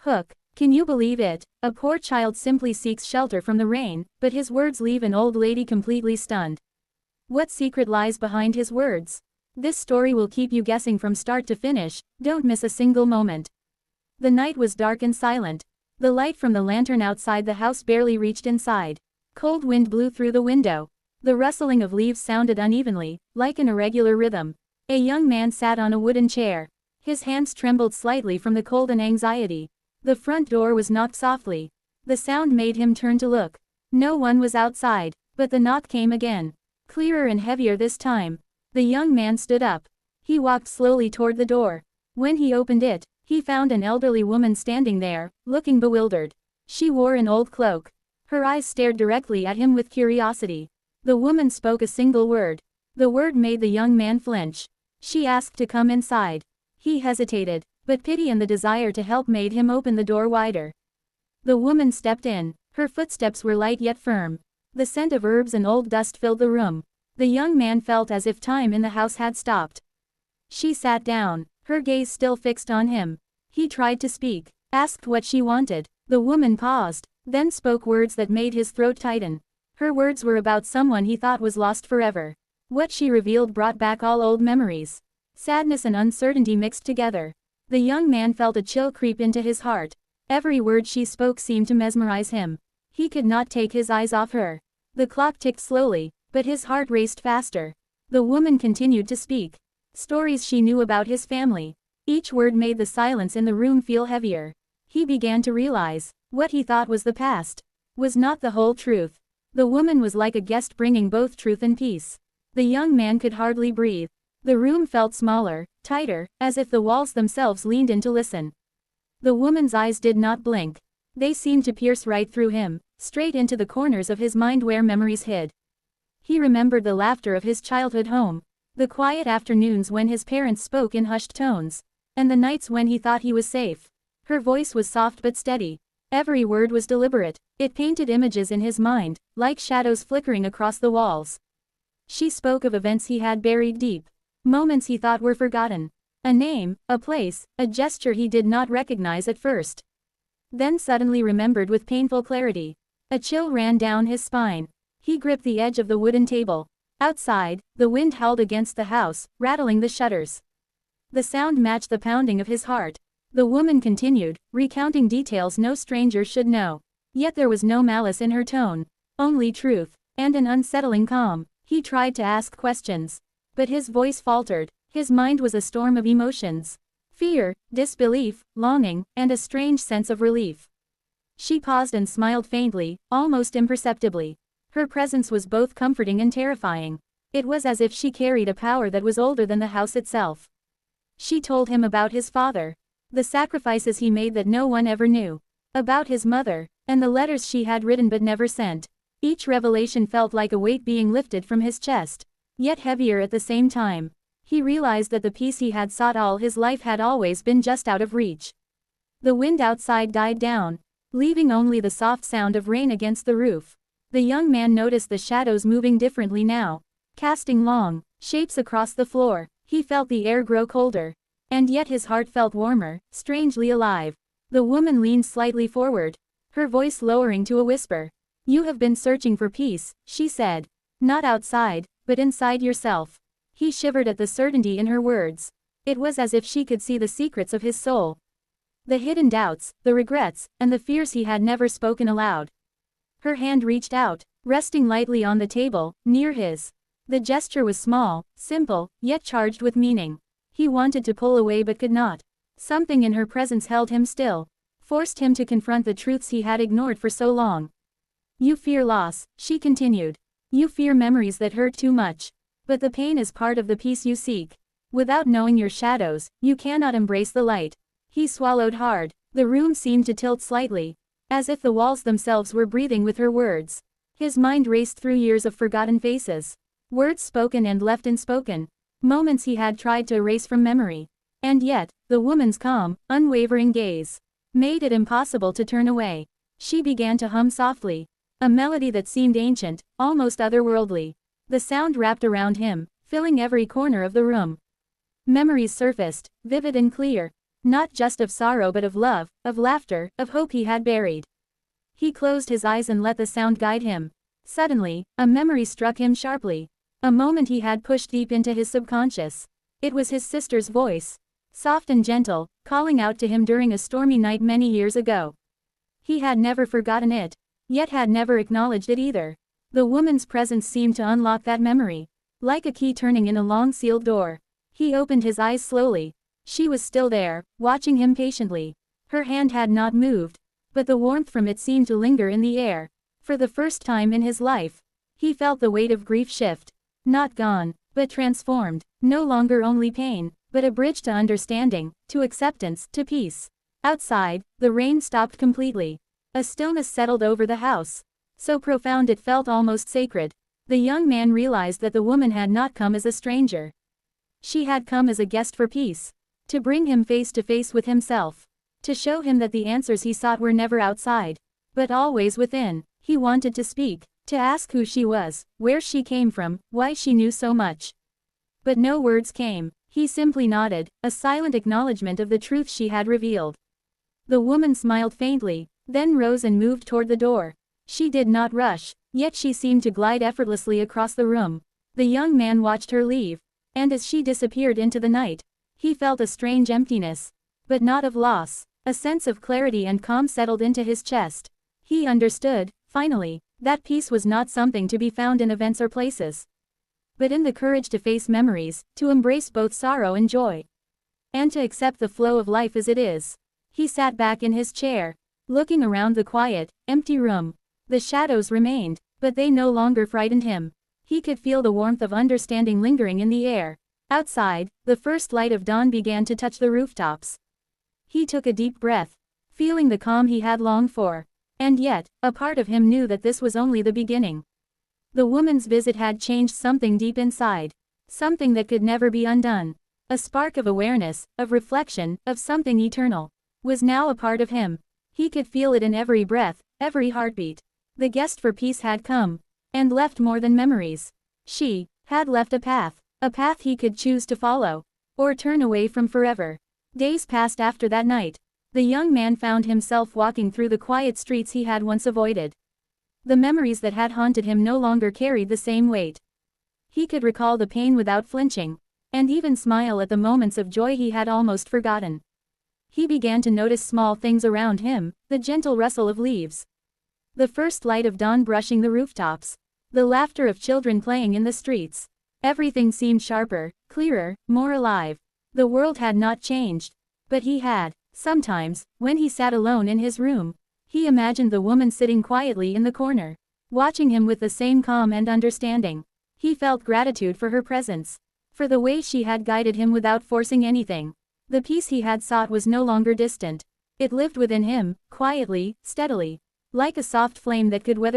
Hook, can you believe it? A poor child simply seeks shelter from the rain, but his words leave an old lady completely stunned. What secret lies behind his words? This story will keep you guessing from start to finish, don't miss a single moment. The night was dark and silent. The light from the lantern outside the house barely reached inside. Cold wind blew through the window. The rustling of leaves sounded unevenly, like an irregular rhythm. A young man sat on a wooden chair. His hands trembled slightly from the cold and anxiety. The front door was knocked softly. The sound made him turn to look. No one was outside, but the knock came again. Clearer and heavier this time. The young man stood up. He walked slowly toward the door. When he opened it, he found an elderly woman standing there, looking bewildered. She wore an old cloak. Her eyes stared directly at him with curiosity. The woman spoke a single word. The word made the young man flinch. She asked to come inside. He hesitated, but pity and the desire to help made him open the door wider. The woman stepped in. Her footsteps were light yet firm. The scent of herbs and old dust filled the room. The young man felt as if time in the house had stopped. She sat down, her gaze still fixed on him. He tried to speak, asked what she wanted. The woman paused, then spoke words that made his throat tighten. Her words were about someone he thought was lost forever. What she revealed brought back all old memories. Sadness and uncertainty mixed together. The young man felt a chill creep into his heart. Every word she spoke seemed to mesmerize him. He could not take his eyes off her. The clock ticked slowly, but his heart raced faster. The woman continued to speak. Stories she knew about his family. Each word made the silence in the room feel heavier. He began to realize, what he thought was the past was not the whole truth. The woman was like a guest bringing both truth and peace. The young man could hardly breathe. The room felt smaller, tighter, as if the walls themselves leaned in to listen. The woman's eyes did not blink. They seemed to pierce right through him, straight into the corners of his mind where memories hid. He remembered the laughter of his childhood home, the quiet afternoons when his parents spoke in hushed tones, and the nights when he thought he was safe. Her voice was soft but steady. Every word was deliberate. It painted images in his mind, like shadows flickering across the walls. She spoke of events he had buried deep, moments he thought were forgotten. A name, a place, a gesture he did not recognize at first. Then suddenly remembered with painful clarity. A chill ran down his spine. He gripped the edge of the wooden table. Outside, the wind howled against the house, rattling the shutters. The sound matched the pounding of his heart. The woman continued, recounting details no stranger should know. Yet there was no malice in her tone, only truth, and an unsettling calm. He tried to ask questions, but his voice faltered. His mind was a storm of emotions. Fear, disbelief, longing, and a strange sense of relief. She paused and smiled faintly, almost imperceptibly. Her presence was both comforting and terrifying. It was as if she carried a power that was older than the house itself. She told him about his father, the sacrifices he made that no one ever knew, about his mother, and the letters she had written but never sent. Each revelation felt like a weight being lifted from his chest, yet heavier at the same time. He realized that the peace he had sought all his life had always been just out of reach. The wind outside died down, leaving only the soft sound of rain against the roof. The young man noticed the shadows moving differently now, casting long shapes across the floor. He felt the air grow colder, and yet his heart felt warmer, strangely alive. The woman leaned slightly forward, her voice lowering to a whisper. "You have been searching for peace," she said. "Not outside, but inside yourself." He shivered at the certainty in her words. It was as if she could see the secrets of his soul. The hidden doubts, the regrets, and the fears he had never spoken aloud. Her hand reached out, resting lightly on the table, near his. The gesture was small, simple, yet charged with meaning. He wanted to pull away but could not. Something in her presence held him still, forced him to confront the truths he had ignored for so long. "You fear loss," she continued. "You fear memories that hurt too much. But the pain is part of the peace you seek. Without knowing your shadows, you cannot embrace the light." He swallowed hard. The room seemed to tilt slightly, as if the walls themselves were breathing with her words. His mind raced through years of forgotten faces, words spoken and left unspoken, moments he had tried to erase from memory. And yet, the woman's calm, unwavering gaze made it impossible to turn away. She began to hum softly, a melody that seemed ancient, almost otherworldly. The sound wrapped around him, filling every corner of the room. Memories surfaced, vivid and clear. Not just of sorrow but of love, of laughter, of hope he had buried. He closed his eyes and let the sound guide him. Suddenly, a memory struck him sharply. A moment he had pushed deep into his subconscious. It was his sister's voice. Soft and gentle, calling out to him during a stormy night many years ago. He had never forgotten it, yet had never acknowledged it either. The woman's presence seemed to unlock that memory. Like a key turning in a long sealed door. He opened his eyes slowly. She was still there, watching him patiently. Her hand had not moved, but the warmth from it seemed to linger in the air. For the first time in his life, he felt the weight of grief shift. Not gone, but transformed. No longer only pain, but a bridge to understanding, to acceptance, to peace. Outside, the rain stopped completely. A stillness settled over the house. So profound it felt almost sacred. The young man realized that the woman had not come as a stranger. She had come as a guest for peace. To bring him face to face with himself. To show him that the answers he sought were never outside, but always within. He wanted to speak, to ask who she was, where she came from, why she knew so much. But no words came. He simply nodded, a silent acknowledgement of the truth she had revealed. The woman smiled faintly, then rose and moved toward the door. She did not rush, yet she seemed to glide effortlessly across the room. The young man watched her leave, and as she disappeared into the night, he felt a strange emptiness, but not of loss. A sense of clarity and calm settled into his chest. He understood, finally, that peace was not something to be found in events or places, but in the courage to face memories, to embrace both sorrow and joy, and to accept the flow of life as it is. He sat back in his chair, looking around the quiet, empty room. The shadows remained, but they no longer frightened him. He could feel the warmth of understanding lingering in the air. Outside, the first light of dawn began to touch the rooftops. He took a deep breath, feeling the calm he had longed for. And yet, a part of him knew that this was only the beginning. The woman's visit had changed something deep inside. Something that could never be undone. A spark of awareness, of reflection, of something eternal, was now a part of him. He could feel it in every breath, every heartbeat. The guest for peace had come, and left more than memories. She had left a path he could choose to follow, or turn away from forever. Days passed after that night. The young man found himself walking through the quiet streets he had once avoided. The memories that had haunted him no longer carried the same weight. He could recall the pain without flinching, and even smile at the moments of joy he had almost forgotten. He began to notice small things around him, the gentle rustle of leaves, the first light of dawn brushing the rooftops, the laughter of children playing in the streets. Everything seemed sharper, clearer, more alive. The world had not changed, but he had. Sometimes, when he sat alone in his room, he imagined the woman sitting quietly in the corner, watching him with the same calm and understanding. He felt gratitude for her presence, for the way she had guided him without forcing anything. The peace he had sought was no longer distant. It lived within him, quietly, steadily, like a soft flame that could weather